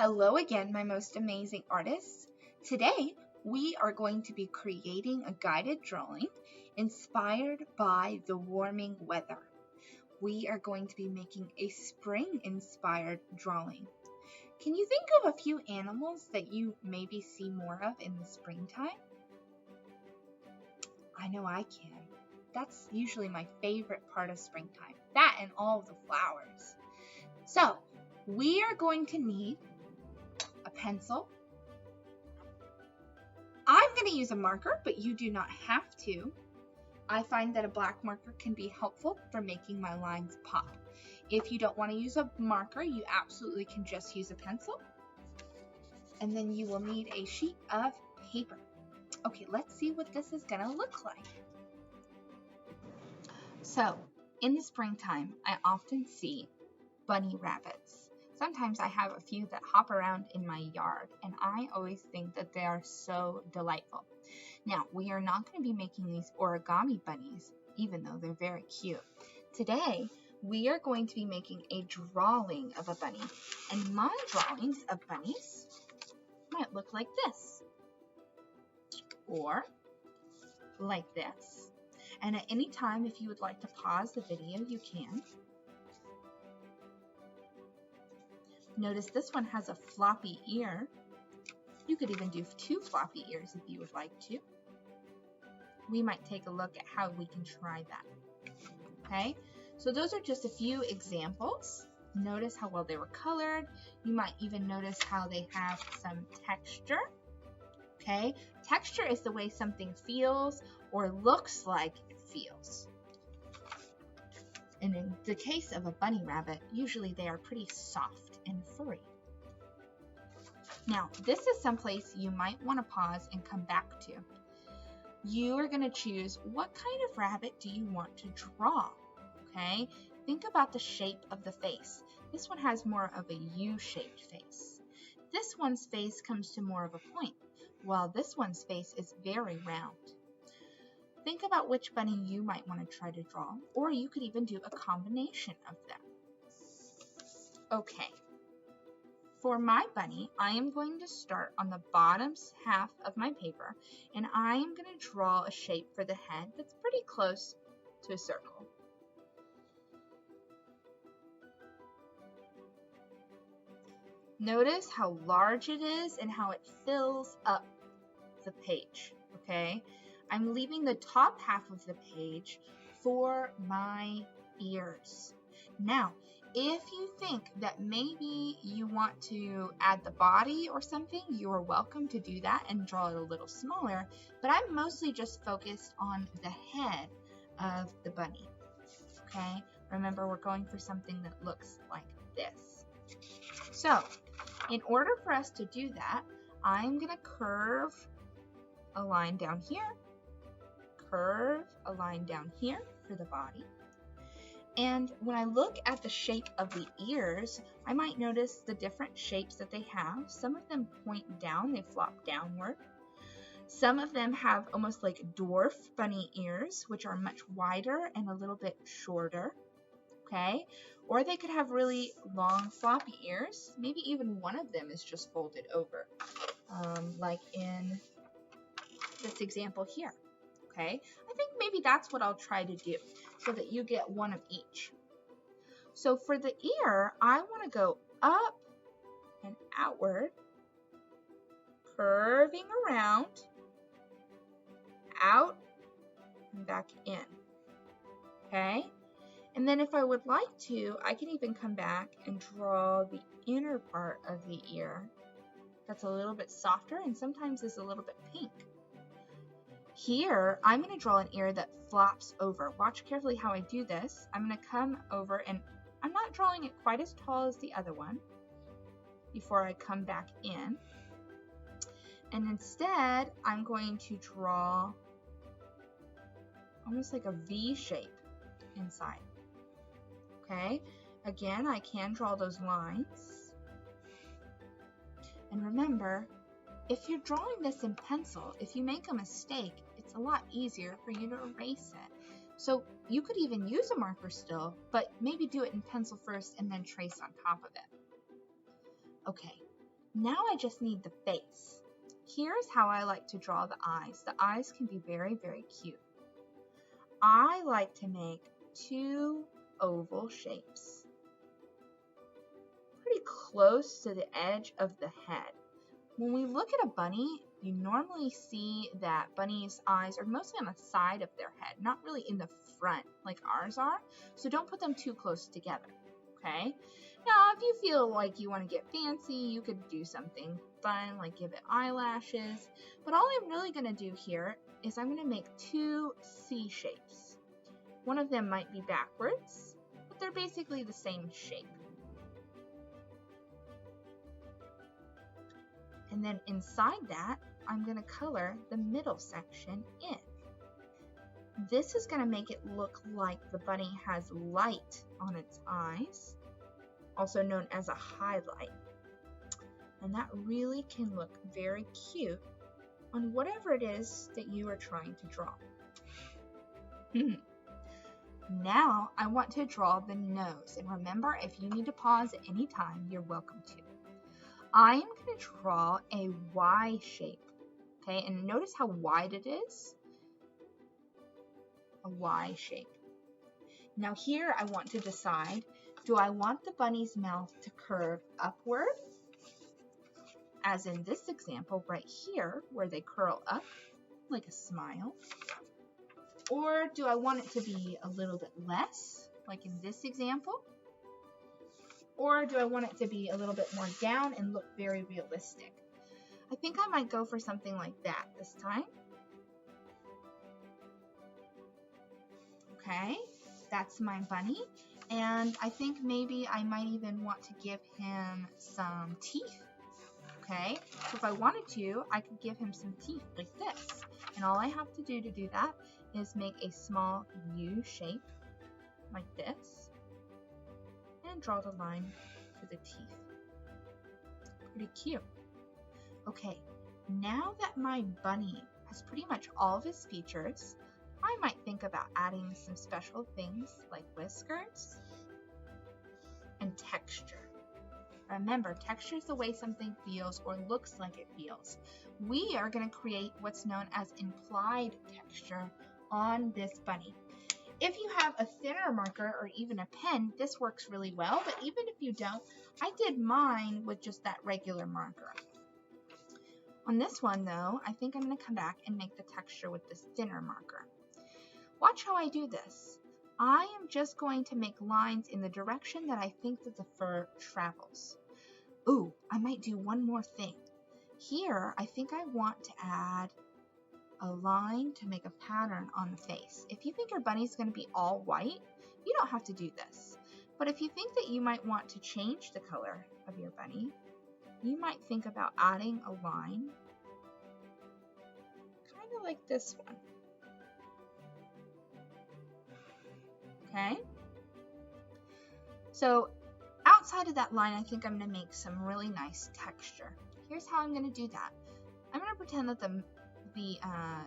Hello again, my most amazing artists. Today, we are going to be creating a guided drawing inspired by the warming weather. We are going to be making a spring-inspired drawing. Can you think of a few animals that you maybe see more of in the springtime? I know I can. That's usually my favorite part of springtime. That and all of the flowers. So, we are going to need a pencil. I'm going to use a marker, but you do not have to. I find that a black marker can be helpful for making my lines pop. If you don't want to use a marker, you absolutely can just use a pencil. And then you will need a sheet of paper. Okay, let's see what this is going to look like. So, in the springtime, I often see bunny rabbits. Sometimes I have a few that hop around in my yard, and I always think that they are so delightful. Now, we are not going to be making these origami bunnies, even though they're very cute. Today, we are going to be making a drawing of a bunny, and my drawings of bunnies might look like this, or like this. And at any time, if you would like to pause the video, you can. Notice this one has a floppy ear. You could even do 2 floppy ears if you would like to. We might take a look at how we can try that. Okay, so those are just a few examples. Notice how well they were colored. You might even notice how they have some texture. Okay, texture is the way something feels or looks like it feels. And in the case of a bunny rabbit, usually they are pretty soft and furry. Now, this is someplace you might want to pause and come back to. You are going to choose what kind of rabbit do you want to draw, okay? Think about the shape of the face. This one has more of a U-shaped face. This one's face comes to more of a point, while this one's face is very round. Think about which bunny you might want to try to draw, or you could even do a combination of them. Okay, for my bunny, I am going to start on the bottom half of my paper, and I am going to draw a shape for the head that's pretty close to a circle. Notice how large it is and how it fills up the page, okay? I'm leaving the top half of the page for my ears. Now, if you think that maybe you want to add the body or something, you are welcome to do that and draw it a little smaller, but I'm mostly just focused on the head of the bunny, okay? Remember, we're going for something that looks like this. So, in order for us to do that, I'm going to curve a line down here, curve a line down here for the body. And when I look at the shape of the ears, I might notice the different shapes that they have. Some of them point down, they flop downward. Some of them have almost like dwarf bunny ears, which are much wider and a little bit shorter, okay? Or they could have really long floppy ears. Maybe even one of them is just folded over, like in this example here. Okay, I think maybe that's what I'll try to do so that you get one of each. So for the ear, I want to go up and outward, curving around, out and back in. Okay, and then if I would like to, I can even come back and draw the inner part of the ear that's a little bit softer and sometimes is a little bit pink. Here, I'm going to draw an ear that flops over. Watch carefully how I do this. I'm going to come over, and I'm not drawing it quite as tall as the other one before I come back in. And instead, I'm going to draw almost like a V shape inside. Okay? Again, I can draw those lines. And remember, if you're drawing this in pencil, if you make a mistake, it's a lot easier for you to erase it. So you could even use a marker still, but maybe do it in pencil first and then trace on top of it. Okay, Now I just need the face. Here's how I like to draw the eyes. The eyes can be very, very cute. I like to make 2 oval shapes, pretty close to the edge of the head. When we look at a bunny, you normally see that bunnies' eyes are mostly on the side of their head, not really in the front like ours are, so don't put them too close together, okay? Now, if you feel like you want to get fancy, you could do something fun, like give it eyelashes, but all I'm really going to do here is I'm going to make 2 C shapes. One of them might be backwards, but they're basically the same shape. And then inside that, I'm going to color the middle section in. This is going to make it look like the bunny has light on its eyes, also known as a highlight. And that really can look very cute on whatever it is that you are trying to draw. Now I want to draw the nose. And remember, if you need to pause at any time, you're welcome to. I am going to draw a Y shape, okay? And notice how wide it is. A Y shape. Now here I want to decide, do I want the bunny's mouth to curve upward, as in this example right here, where they curl up like a smile? Or do I want it to be a little bit less, like in this example? Or do I want it to be a little bit more down and look very realistic? I think I might go for something like that this time. Okay, that's my bunny. And I think maybe I might even want to give him some teeth. Okay, so if I wanted to, I could give him some teeth like this. And all I have to do that is make a small U shape like this. And draw the line for the teeth. Pretty cute. Okay, now that my bunny has pretty much all of his features, I might think about adding some special things like whiskers and texture. Remember, texture is the way something feels or looks like it feels. We are going to create what's known as implied texture on this bunny. If you have a thinner marker or even a pen, this works really well, but even if you don't, I did mine with just that regular marker. On this one though, I think I'm going to come back and make the texture with this thinner marker. Watch how I do this. I am just going to make lines in the direction that I think that the fur travels. Ooh, I might do one more thing. Here, I think I want to add a line to make a pattern on the face. If you think your bunny's going to be all white, you don't have to do this. But if you think that you might want to change the color of your bunny, you might think about adding a line, kind of like this one. Okay? So outside of that line, I think I'm going to make some really nice texture. Here's how I'm going to do that. I'm going to pretend that the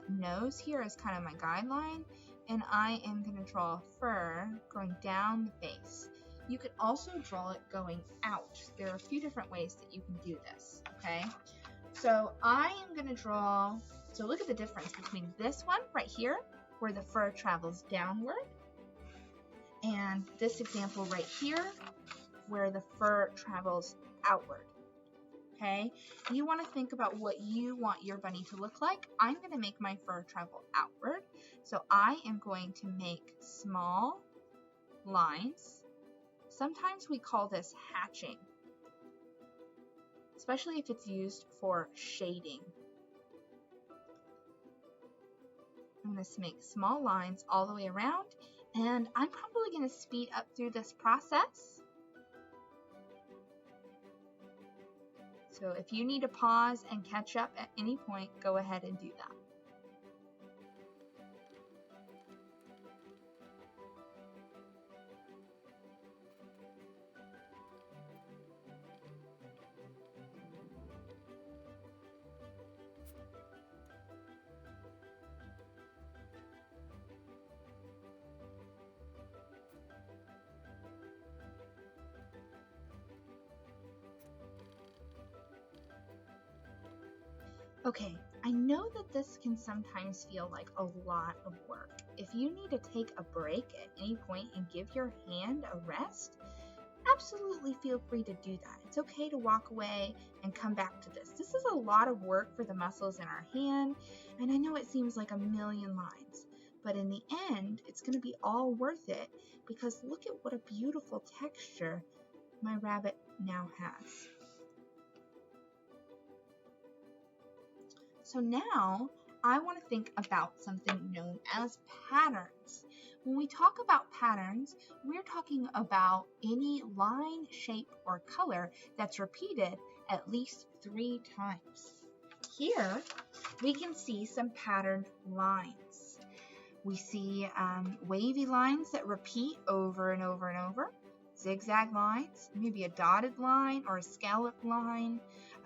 nose here is kind of my guideline, and I am going to draw fur going down the face. You could also draw it going out. There are a few different ways that you can do this, okay? So I am going to draw, so look at the difference between this one right here, where the fur travels downward, and this example right here, where the fur travels outward. Okay, you want to think about what you want your bunny to look like. I'm going to make my fur travel outward, so I am going to make small lines. Sometimes we call this hatching, especially if it's used for shading. I'm going to make small lines all the way around, and I'm probably going to speed up through this process. So if you need to pause and catch up at any point, go ahead and do that. Okay, I know that this can sometimes feel like a lot of work. If you need to take a break at any point and give your hand a rest, absolutely feel free to do that. It's okay to walk away and come back to this. This is a lot of work for the muscles in our hand, and I know it seems like a million lines, but in the end, it's going to be all worth it because look at what a beautiful texture my rabbit now has. So now I want to think about something known as patterns. When we talk about patterns, we're talking about any line, shape, or color that's repeated at least 3 times. Here we can see some patterned lines. We see wavy lines that repeat over and over and over, zigzag lines, maybe a dotted line or a scallop line,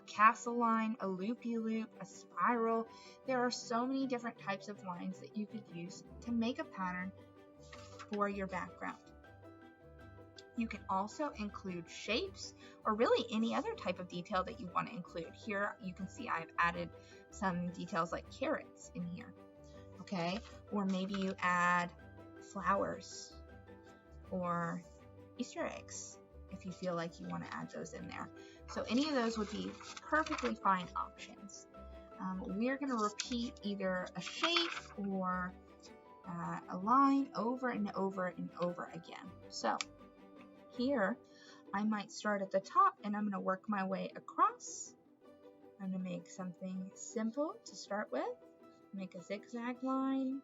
castle line, a loopy-loop, a spiral. There are so many different types of lines that you could use to make a pattern for your background. You can also include shapes or really any other type of detail that you want to include. Here you can see I've added some details like carrots in here, okay? Or maybe you add flowers or Easter eggs if you feel like you want to add those in there. So any of those would be perfectly fine options. We're going to repeat either a shape or a line over and over and over again. So here I might start at the top and I'm going to work my way across. I'm going to make something simple to start with. Make a zigzag line.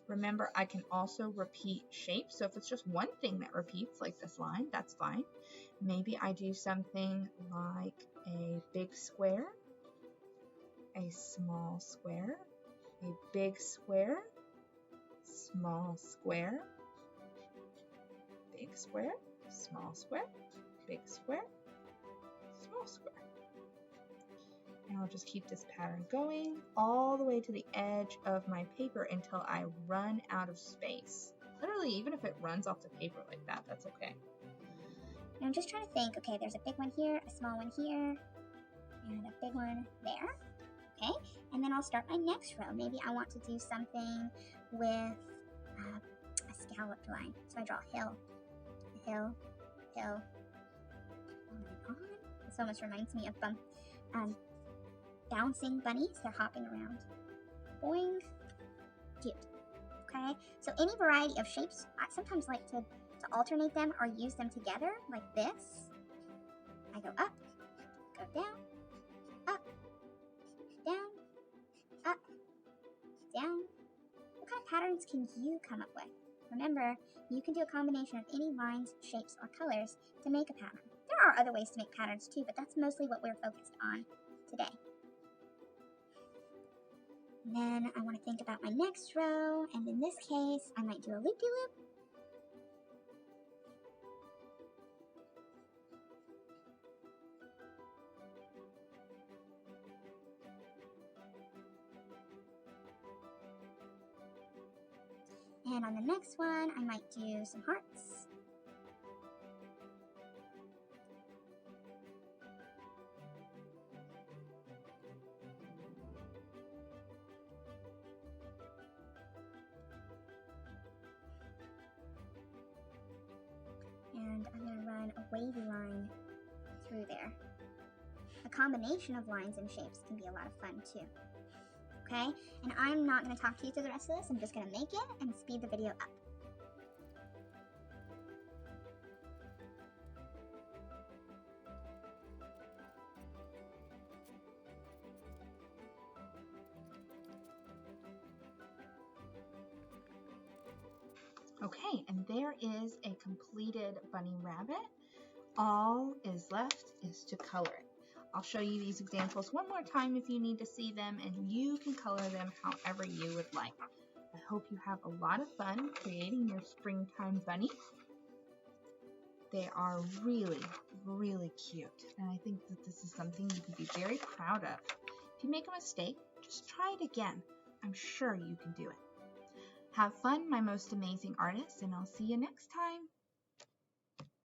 Remember, I can also repeat shapes. So if it's just one thing that repeats, like this line, that's fine. Maybe I do something like a big square, a small square, a big square, small square, big square, small square, big square, small square. And I'll just keep this pattern going all the way to the edge of my paper until I run out of space. Literally, even if it runs off the paper like that, that's okay. And I'm just trying to think, okay, there's a big one here, a small one here, and a big one there. Okay, and then I'll start my next row. Maybe I want to do something with a scalloped line. So I draw a hill, hill, hill, on and on. This almost reminds me of bouncing bunnies. They're hopping around. Boing. Cute. Okay, so any variety of shapes, I sometimes like to alternate them or use them together like this. I go up, go down, up, down, up, down. What kind of patterns can you come up with? Remember, you can do a combination of any lines, shapes, or colors to make a pattern. There are other ways to make patterns too, but that's mostly what we're focused on today. And then I want to think about my next row, and in this case, I might do a loop-de-loop. And on the next one, I might do some hearts. And I'm going to run a wavy line through there. A combination of lines and shapes can be a lot of fun too. Okay, and I'm not going to talk to you through the rest of this. I'm just going to make it and speed the video up. Okay, and there is a completed bunny rabbit. All is left is to color it. I'll show you these examples one more time if you need to see them, and you can color them however you would like. I hope you have a lot of fun creating your springtime bunny. They are really, really cute, and I think that this is something you can be very proud of. If you make a mistake, just try it again. I'm sure you can do it. Have fun, my most amazing artists, and I'll see you next time.